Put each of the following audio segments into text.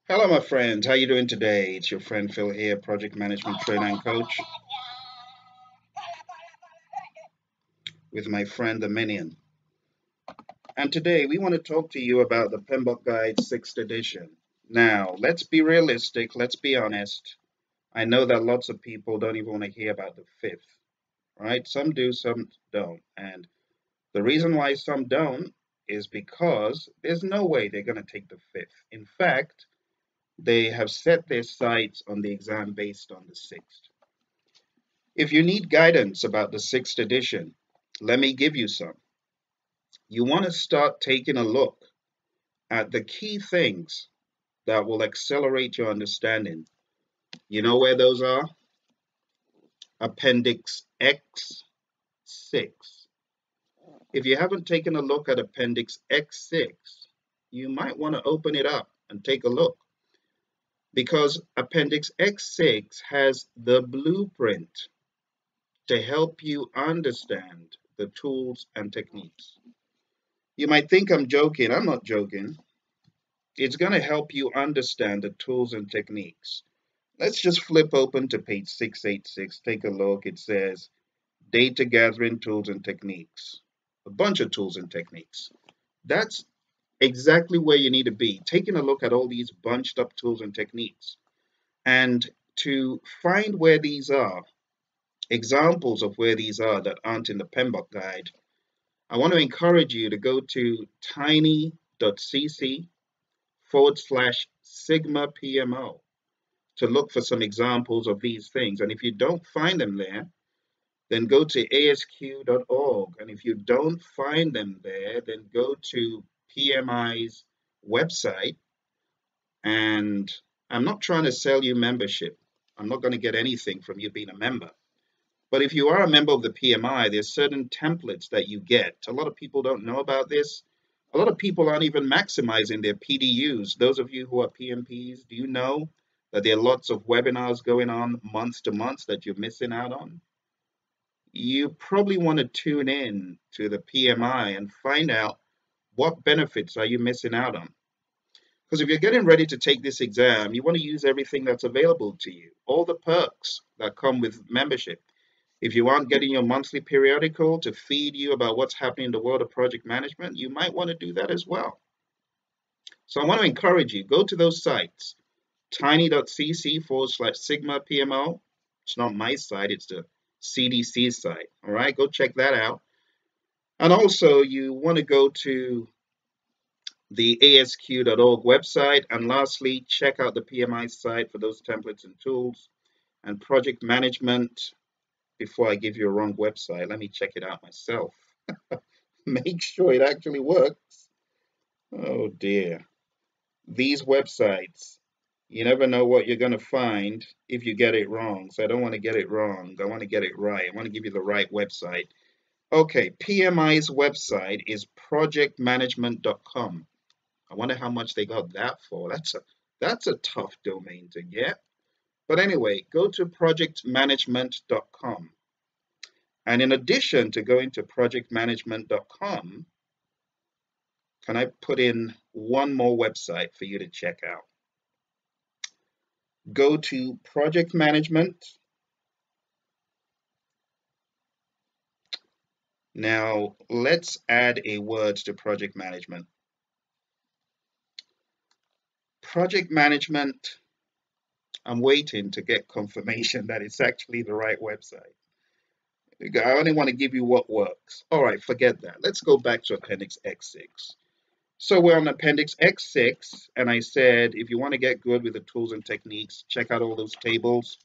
Hello, my friends. How you doing today? It's your friend Phil here, project management trainer and coach, with my friend the Minion. And today we want to talk to you about the PMBOK Guide 6th edition. Now, let's be realistic. Let's be honest. I know that lots of people don't even want to hear about the 5th, right? Some do, some don't. And the reason why some don't is because there's no way they're going to take the 5th. In fact, they have set their sights on the exam based on the 6th. If you need guidance about the 6th edition, let me give you some. You want to start taking a look at the key things that will accelerate your understanding. You know where those are? Appendix X6. If you haven't taken a look at Appendix X6, you might want to open it up and take a look, because Appendix X6 has the blueprint to help you understand the tools and techniques. You might think I'm joking. I'm not joking. It's going to help you understand the tools and techniques. Let's just flip open to page 686. Take a look. It says data gathering tools and techniques. A bunch of tools and techniques. That's exactly where you need to be, taking a look at all these bunched up tools and techniques. And to find where these are, examples of where these are that aren't in the PMBOK guide, I want to encourage you to go to tiny.cc/Sigma PMO to look for some examples of these things. And if you don't find them there, then go to asq.org. And if you don't find them there, then go to PMI's website. And I'm not trying to sell you membership. I'm not going to get anything from you being a member. But if you are a member of the PMI, there's certain templates that you get. A lot of people don't know about this. A lot of people aren't even maximizing their PDUs. Those of you who are PMPs, do you know that there are lots of webinars going on month to month that you're missing out on? You probably want to tune in to the PMI and find out what benefits are you missing out on. Because if you're getting ready to take this exam, you want to use everything that's available to you, all the perks that come with membership. If you aren't getting your monthly periodical to feed you about what's happening in the world of project management, you might want to do that as well. So I want to encourage you, go to those sites, tiny.cc/Sigma PMO. It's not my site, it's the CDC site. All right, go check that out. And also you want to go to the asq.org website. And lastly, check out the PMI site for those templates and tools. And project management, before I give you a wrong website, let me check it out myself. Make sure it actually works. Oh dear. These websites, you never know what you're going to find if you get it wrong. So I don't want to get it wrong. I want to get it right. I want to give you the right website. Okay, PMI's website is projectmanagement.com. I wonder how much they got that for. That's a tough domain to get. But anyway, go to projectmanagement.com. And in addition to going to projectmanagement.com, can I put in one more website for you to check out? Go to Project Management. Now, let's add a word to Project Management. Project Management, I'm waiting to get confirmation that it's actually the right website. I only want to give you what works. All right, forget that. Let's go back to Appendix X6. So we're on Appendix X6, and I said, if you want to get good with the tools and techniques, check out all those tables.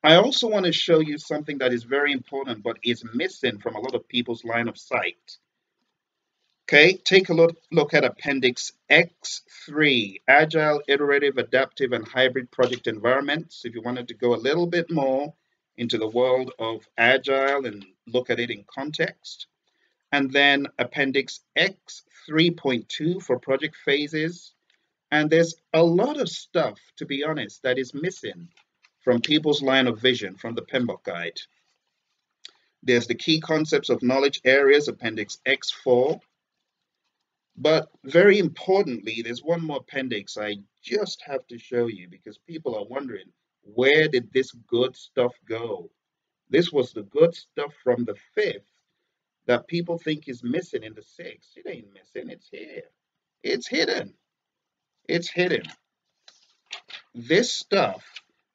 I also want to show you something that is very important, but is missing from a lot of people's line of sight. Okay, take a look at Appendix X3, Agile, Iterative, Adaptive, and Hybrid Project Environments. If you wanted to go a little bit more into the world of Agile and look at it in context. And then Appendix X3.2 for project phases. And there's a lot of stuff, to be honest, that is missing from people's line of vision from the PMBOK guide. There's the key concepts of knowledge areas, Appendix X4. But very importantly, there's one more appendix I just have to show you because people are wondering, where did this good stuff go? This was the good stuff from the fifth that people think is missing in the sixth. It ain't missing, it's here. It's hidden. It's hidden. This stuff,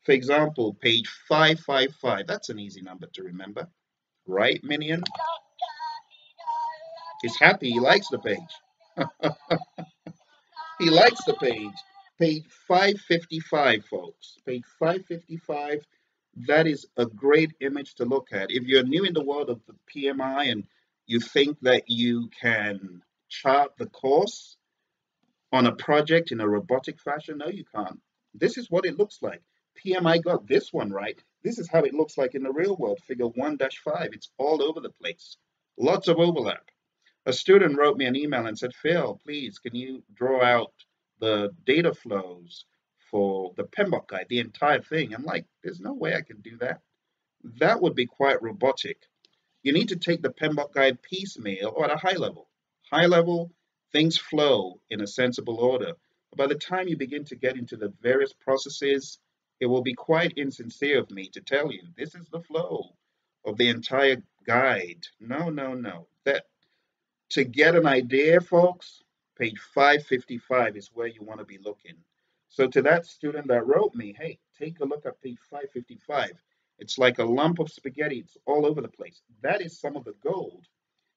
for example, page 555, that's an easy number to remember, right, Minion? He's happy, he likes the page. He likes the page. Page 555, folks. Page 555, that is a great image to look at. If you're new in the world of the PMI and you think that you can chart the course on a project in a robotic fashion, no, you can't. This is what it looks like. PMI got this one right. This is how it looks like in the real world, figure 1-5. It's all over the place. Lots of overlap. A student wrote me an email and said, Phil, please, can you draw out the data flows for the PMBOK guide, the entire thing? I'm like, there's no way I can do that. That would be quite robotic. You need to take the PMBOK guide piecemeal or at a high level. High level, things flow in a sensible order. By the time you begin to get into the various processes, it will be quite insincere of me to tell you this is the flow of the entire guide. No, no, no. To get an idea, folks, page 555 is where you want to be looking. So to that student that wrote me, hey, take a look at page 555. It's like a lump of spaghetti. It's all over the place. That is some of the gold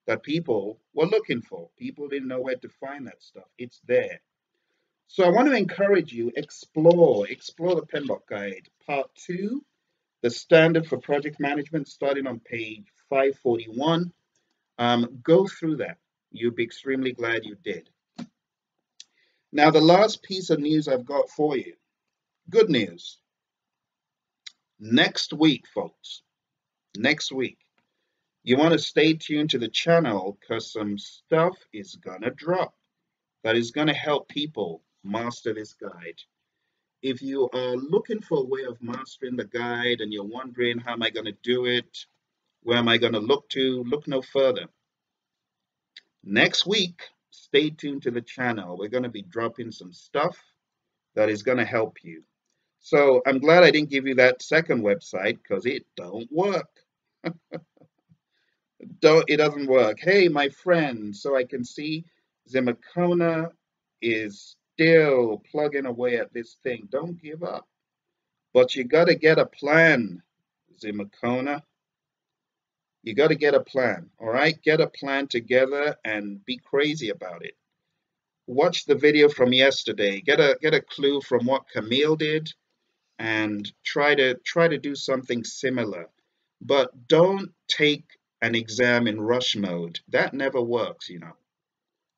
that people were looking for. People didn't know where to find that stuff. It's there. So I want to encourage you, explore the PMBOK guide. Part 2, the standard for project management, starting on page 541. Go through that. You'll be extremely glad you did. Now, the last piece of news I've got for you. Good news. Next week, folks, next week, you want to stay tuned to the channel because some stuff is going to drop that is going to help people master this guide. If you are looking for a way of mastering the guide and you're wondering, how am I going to do it? Where am I going to look to? Look no further. Next week, stay tuned to the channel. We're going to be dropping some stuff that is going to help you. So I'm glad I didn't give you that second website because it don't work. It doesn't work. Hey, my friend, so I can see Zimakona is still plugging away at this thing. Don't give up. But you got to get a plan, Zimakona. You got to get a plan, all right? Get a plan together and be crazy about it. Watch the video from yesterday. Get a clue from what Camille did and try to do something similar. But don't take an exam in rush mode. That never works, you know.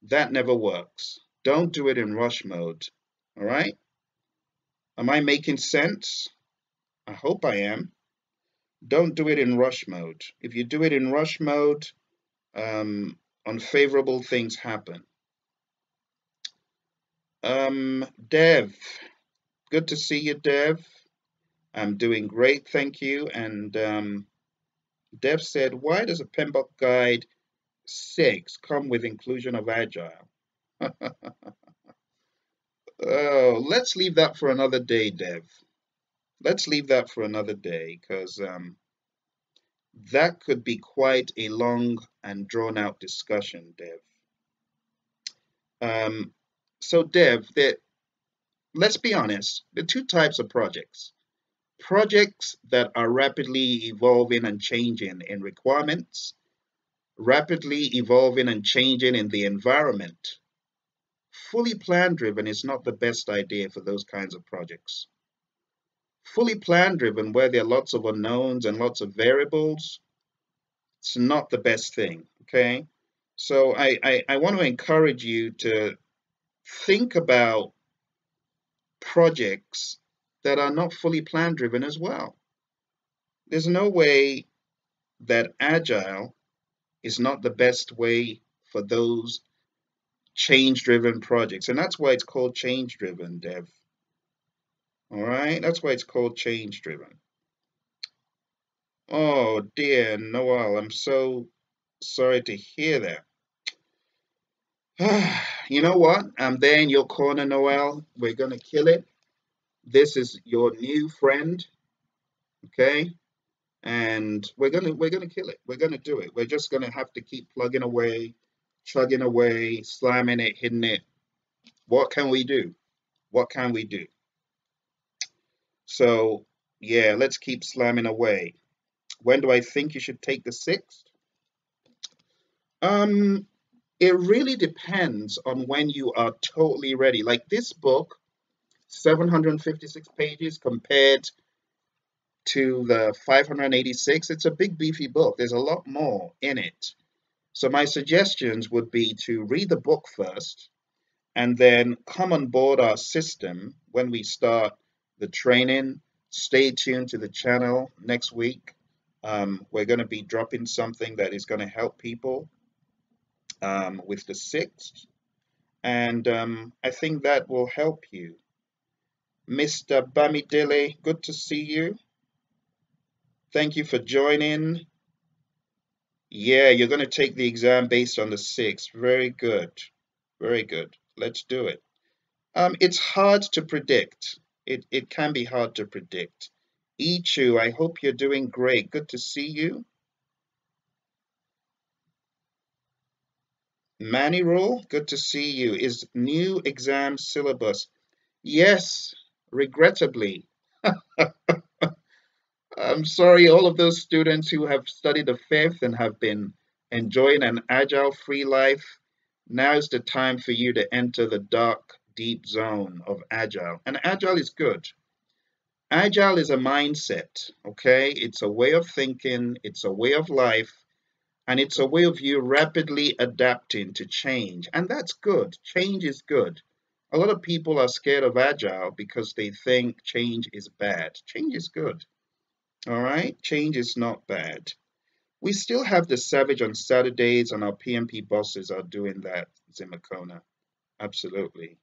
That never works. Don't do it in rush mode. All right? Am I making sense? I hope I am. Don't do it in rush mode. If you do it in rush mode, unfavorable things happen. Dev, good to see you, Dev. I'm doing great, thank you. And Dev said, why does a PMBOK guide 6 come with inclusion of Agile? Oh, let's leave that for another day, Dev. Let's leave that for another day because that could be quite a long and drawn out discussion, Dev. So Dev, let's be honest, there are two types of projects. Projects that are rapidly evolving and changing in requirements, rapidly evolving and changing in the environment. Fully plan driven is not the best idea for those kinds of projects. Fully plan driven, where there are lots of unknowns and lots of variables, it's not the best thing, okay? So I want to encourage you to think about projects that are not fully plan driven as well. There's no way that Agile is not the best way for those change-driven projects. And that's why it's called change-driven, Dev. All right, that's why it's called change-driven. Oh dear, Noel, I'm so sorry to hear that. You know what? I'm there in your corner, Noel. We're gonna kill it. This is your new friend, okay? And we're gonna kill it. We're gonna do it. We're just gonna have to keep plugging away, chugging away, slamming it, hitting it. What can we do? What can we do? So yeah, let's keep slamming away. When do I think you should take the sixth? Um, it really depends on when you are totally ready. Like this book, 756 pages compared to the 586, it's a big beefy book. There's a lot more in it. So my suggestions would be to read the book first and then come on board our system when we start the training. Stay tuned to the channel next week. We're going to be dropping something that is going to help people with the sixth. And I think that will help you. Mr. Bamidele, good to see you. Thank you for joining. Yeah, you're going to take the exam based on the sixth. Very good. Very good. Let's do it. It's hard to predict. It can be hard to predict. Ichu, I hope you're doing great. Good to see you. Manny Rule, good to see you. Is new exam syllabus? Yes, regrettably. I'm sorry, all of those students who have studied the fifth and have been enjoying an agile free life. Now is the time for you to enter the dark, deep zone of agile. And agile is good. Agile is a mindset, okay? It's a way of thinking, it's a way of life, and it's a way of you rapidly adapting to change. And that's good. Change is good. A lot of people are scared of agile because they think change is bad. Change is good. All right? Change is not bad. We still have the Savage on Saturdays, and our PMP bosses are doing that, Zimakona. Absolutely.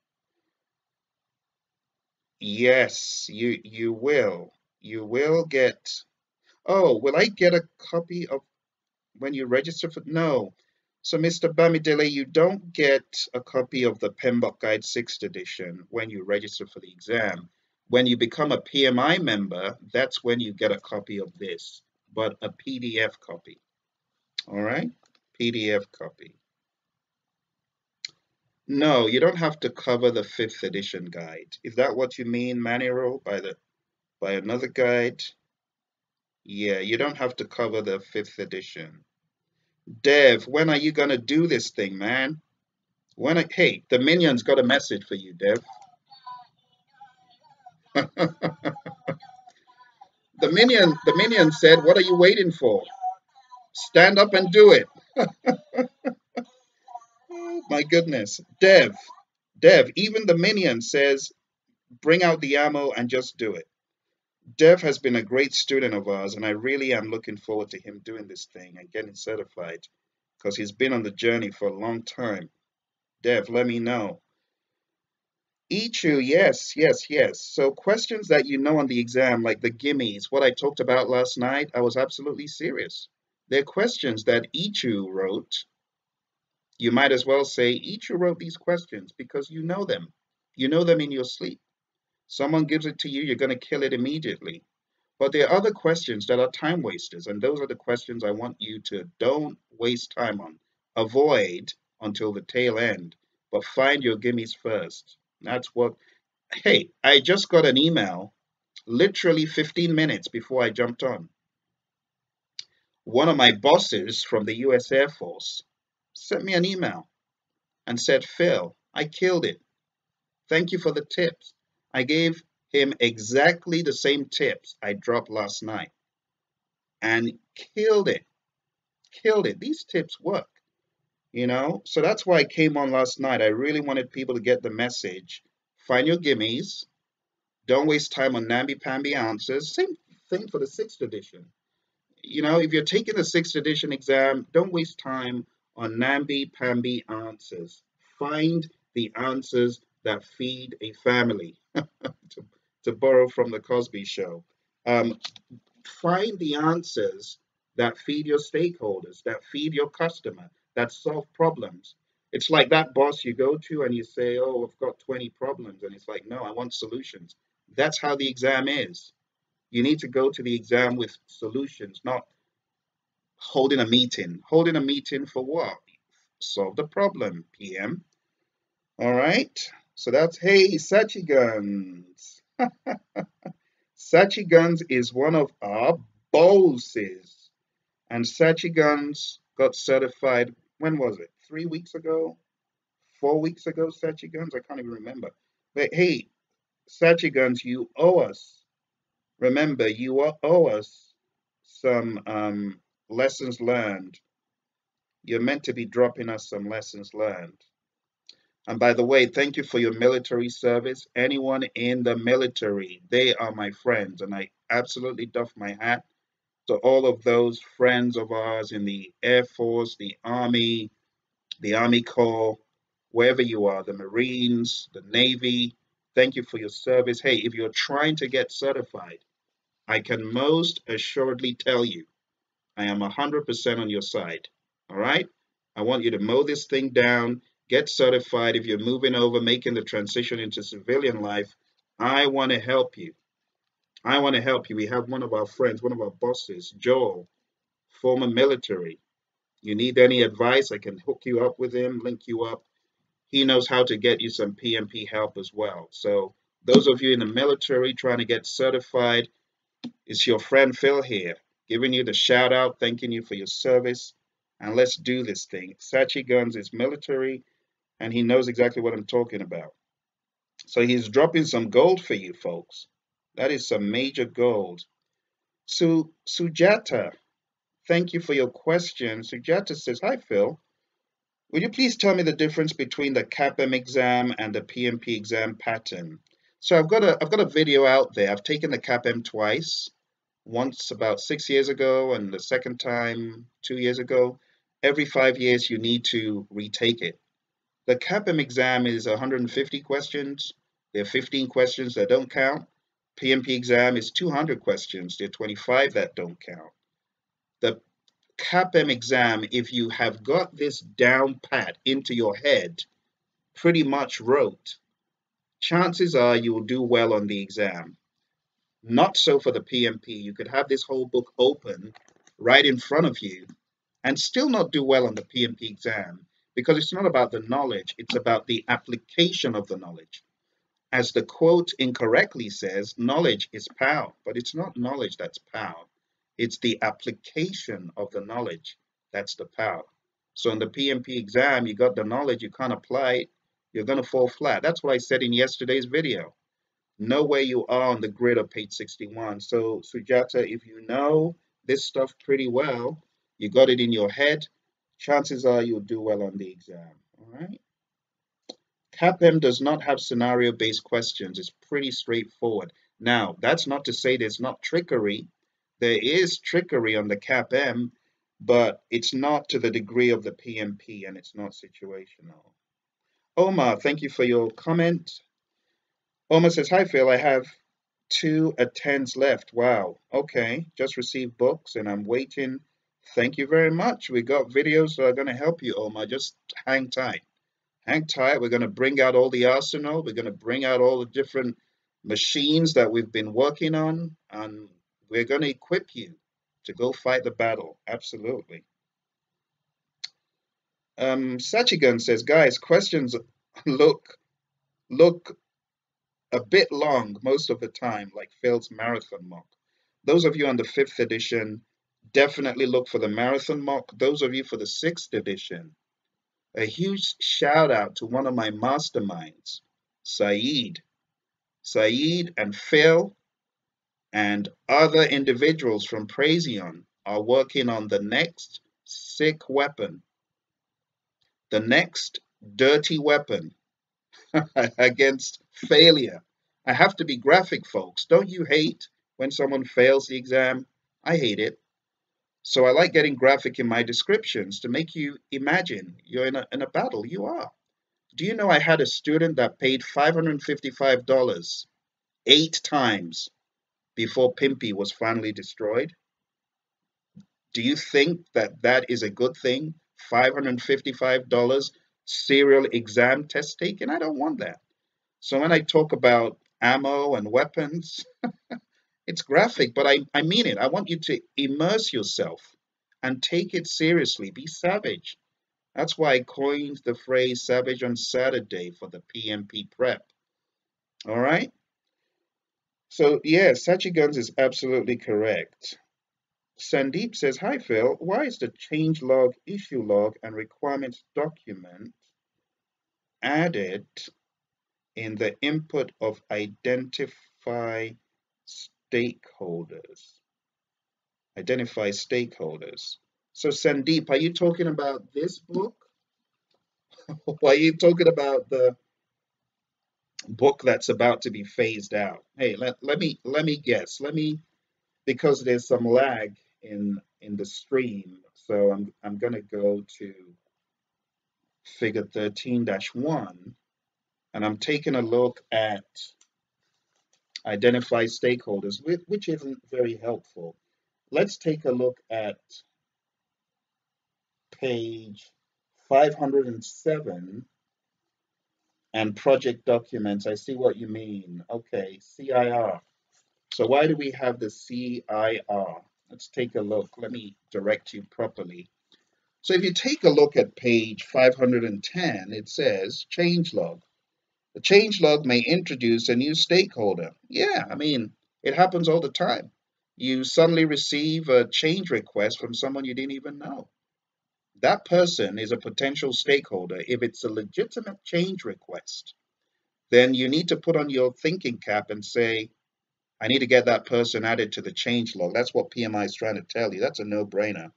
Yes, you will. You will get. Oh, will I get a copy of when you register for? No. So, Mr. Bamidele, you don't get a copy of the PMBOK Guide 6th edition when you register for the exam. When you become a PMI member, that's when you get a copy of this, but a PDF copy. All right? PDF copy. No, you don't have to cover the 5th edition guide. Is that what you mean, Maniro, by another guide? Yeah, you don't have to cover the 5th edition. Dev, when are you gonna do this thing, man? Hey, the minions got a message for you, Dev. The minion said, "What are you waiting for? Stand up and do it." Oh, my goodness, Dev. Even the minion says, "Bring out the ammo and just do it." Dev has been a great student of ours, and I really am looking forward to him doing this thing and getting certified because he's been on the journey for a long time. Dev, let me know. Ichu, yes. So questions that you know on the exam, like the gimmies, what I talked about last night, I was absolutely serious. They're questions that Ichu wrote. You might as well say Ichu wrote these questions because you know them. You know them in your sleep. Someone gives it to you, you're going to kill it immediately. But there are other questions that are time wasters, and those are the questions I want you to don't waste time on. Avoid until the tail end, but find your gimmies first. That's what. Hey, I just got an email literally 15 minutes before I jumped on. One of my bosses from the US Air Force sent me an email and said, "Phil, I killed it. Thank you for the tips." I gave him exactly the same tips I dropped last night and killed it. Killed it. These tips work, So that's why I came on last night. I really wanted people to get the message. Find your gimmies. Don't waste time on namby-pamby answers. Same thing for the 6th edition. If you're taking the 6th edition exam, don't waste time on namby-pamby answers. Find the answers that feed a family, to borrow from the Cosby Show. Find the answers that feed your stakeholders, that feed your customer, that solve problems. It's like that boss you go to and you say, oh, I've got 20 problems. And it's like, no, I want solutions. That's how the exam is. You need to go to the exam with solutions, not holding a meeting. Holding a meeting for what? Solve the problem, PM. All right. So that's, hey, Sachi Guns. Sachi Guns is one of our bosses. And Sachi Guns got certified, when was it? 3 weeks ago? 4 weeks ago, Sachi Guns? I can't even remember. But hey, Sachi Guns, you owe us. Remember, you owe us some lessons learned. You're meant to be dropping us some lessons learned. And by the way, thank you for your military service. Anyone in the military, they are my friends. And I absolutely doff my hat to all of those friends of ours in the Air Force, the Army Corps, wherever you are, the Marines, the Navy. Thank you for your service. Hey, if you're trying to get certified, I can most assuredly tell you, I am 100% on your side. All right? I want you to mow this thing down, get certified. If you're moving over, making the transition into civilian life, I want to help you. I want to help you. We have one of our friends, one of our bosses, Joel, former military. You need any advice, I can hook you up with him, link you up. He knows how to get you some PMP help as well. So those of you in the military trying to get certified, it's your friend Phil here, giving you the shout out, thanking you for your service. And let's do this thing. Sachi Guns is military and he knows exactly what I'm talking about. So he's dropping some gold for you folks. That is some major gold. Sujata, thank you for your question. Sujata says, hi Phil. Would you please tell me the difference between the CAPM exam and the PMP exam pattern? So I've got a video out there. I've taken the CAPM twice, once about 6 years ago and the second time 2 years ago. Every 5 years you need to retake it. The CAPM exam is 150 questions. There are 15 questions that don't count. PMP exam is 200 questions. There are 25 that don't count. The CAPM exam, if you have got this down pat into your head, pretty much rote, chances are you will do well on the exam. Not so for the PMP. You could have this whole book open right in front of you and still not do well on the PMP exam because it's not about the knowledge, it's about the application of the knowledge. As the quote incorrectly says, knowledge is power, but it's not knowledge that's power. It's the application of the knowledge that's the power. So in the PMP exam, you got the knowledge, you can't apply it, you're going to fall flat. That's what I said in yesterday's video. Know where you are on the grid of page 61. So Sujata, if you know this stuff pretty well, you got it in your head, chances are you'll do well on the exam. All right. CAPM does not have scenario-based questions. It's pretty straightforward. Now, that's not to say there's not trickery. There is trickery on the CAPM, but it's not to the degree of the PMP and it's not situational. Omar, thank you for your comment. Omar says, hi Phil, I have 2 attends left. Wow, okay, just received books and I'm waiting. Thank you very much. We got videos that are going to help you, Omar. Just hang tight. Hang tight. We're going to bring out all the arsenal. We're going to bring out all the different machines that we've been working on, and we're going to equip you to go fight the battle. Absolutely. Sachigan says, guys, questions look a bit long most of the time, like Phil's marathon mock. Those of you on the 5th edition, definitely look for the marathon mock. Those of you for the 6th edition, a huge shout out to one of my masterminds, Saeed. Saeed and Phil and other individuals from Praizion are working on the next sick weapon, the next dirty weapon against failure. I have to be graphic, folks. Don't you hate when someone fails the exam? I hate it. So I like getting graphic in my descriptions to make you imagine you're in a battle. You are. Do you know I had a student that paid $555 8 times before PMP was finally destroyed? Do you think that that is a good thing? $555 serial exam test taking. I don't want that. So when I talk about ammo and weapons, it's graphic, but I mean it. I want you to immerse yourself and take it seriously. Be savage. That's why I coined the phrase savage on Saturday for the PMP prep. All right. So, yeah, Sachi Guns is absolutely correct. Sandeep says, hi, Phil. Why is the change log, issue log, and requirements document added in the input of identify stakeholders? Identify stakeholders. So, Sandeep, are you talking about this book? Or are you talking about the book that's about to be phased out? Hey, let me guess. Because there's some lag in the stream, so I'm gonna go to figure 13-1, and I'm taking a look at identify stakeholders, which isn't very helpful. Let's take a look at page 507 and project documents. I see what you mean. Okay, CIR. So why do we have the CIR? Let's take a look. Let me direct you properly. So if you take a look at page 510, it says changelog. The changelog may introduce a new stakeholder. Yeah, I mean, it happens all the time. You suddenly receive a change request from someone you didn't even know. That person is a potential stakeholder. If it's a legitimate change request, then you need to put on your thinking cap and say, I need to get that person added to the change log. That's what PMI is trying to tell you. That's a no-brainer.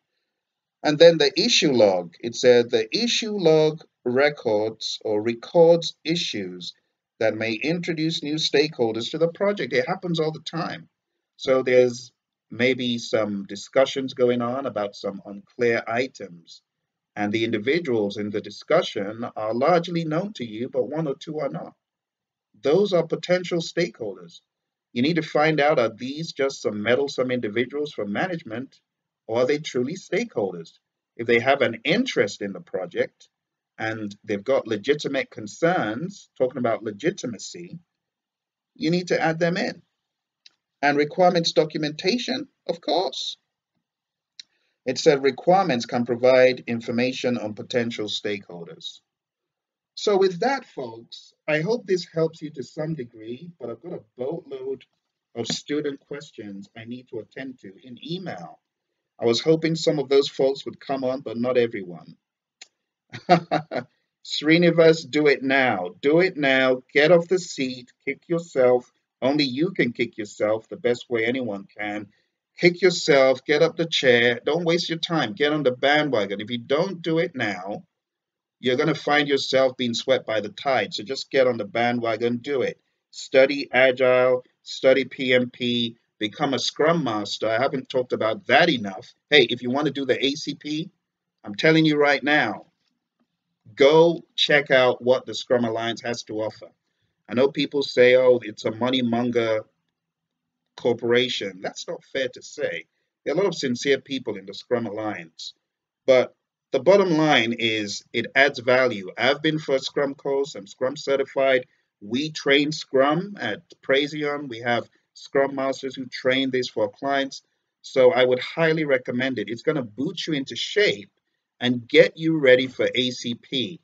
And then the issue log, it said the issue log records or records issues that may introduce new stakeholders to the project. It happens all the time. So there's maybe some discussions going on about some unclear items. And the individuals in the discussion are largely known to you, but one or two are not. Those are potential stakeholders. You need to find out, are these just some meddlesome individuals from management, or are they truly stakeholders? If they have an interest in the project and they've got legitimate concerns, talking about legitimacy, you need to add them in. And requirements documentation, of course. It said requirements can provide information on potential stakeholders. So with that, folks, I hope this helps you to some degree, but I've got a boatload of student questions I need to attend to in email. I was hoping some of those folks would come on, but not everyone. Srinivas, do it now. Do it now. Get off the seat. Kick yourself. Only you can kick yourself the best way anyone can. Kick yourself. Get up the chair. Don't waste your time. Get on the bandwagon. If you don't do it now, you're going to find yourself being swept by the tide. So just get on the bandwagon, do it. Study Agile, study PMP, become a Scrum Master. I haven't talked about that enough. Hey, if you want to do the ACP, I'm telling you right now, go check out what the Scrum Alliance has to offer. I know people say, oh, it's a money monger corporation. That's not fair to say. There are a lot of sincere people in the Scrum Alliance. But the bottom line is it adds value. I've been for a Scrum course. I'm Scrum certified. We train Scrum at Praizion. We have Scrum Masters who train this for our clients. So I would highly recommend it. It's going to boot you into shape and get you ready for ACP.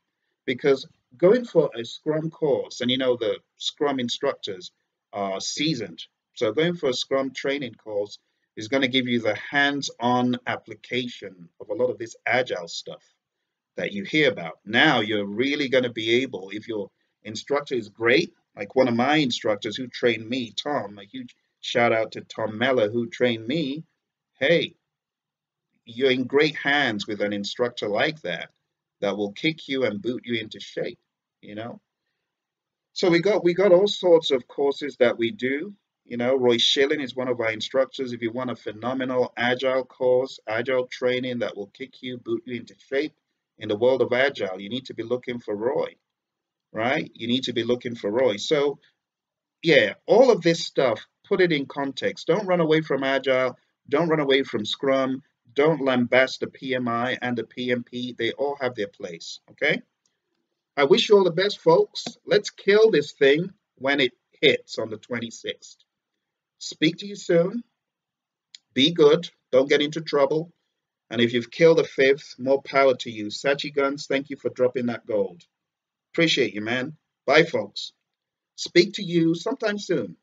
Because going for a Scrum course, and you know the Scrum instructors are seasoned. So going for a Scrum training course is going to give you the hands-on application of a lot of this agile stuff that you hear about. Now you're really going to be able, if your instructor is great, like one of my instructors who trained me, Tom, a huge shout out to Tom Meller who trained me. Hey, you're in great hands with an instructor like that will kick you and boot you into shape, you know? So we got all sorts of courses that we do. You know, Roy Schilling is one of our instructors. If you want a phenomenal agile course, agile training that will kick you, boot you into shape in the world of agile, you need to be looking for Roy, right? You need to be looking for Roy. So yeah, all of this stuff, put it in context. Don't run away from agile. Don't run away from Scrum. Don't lambast the PMI and the PMP. They all have their place, okay? I wish you all the best, folks. Let's kill this thing when it hits on the 26th. Speak to you soon. Be good. Don't get into trouble. And if you've killed the 5th, more power to you. Sachi Guns, thank you for dropping that gold. Appreciate you, man. Bye, folks. Speak to you sometime soon.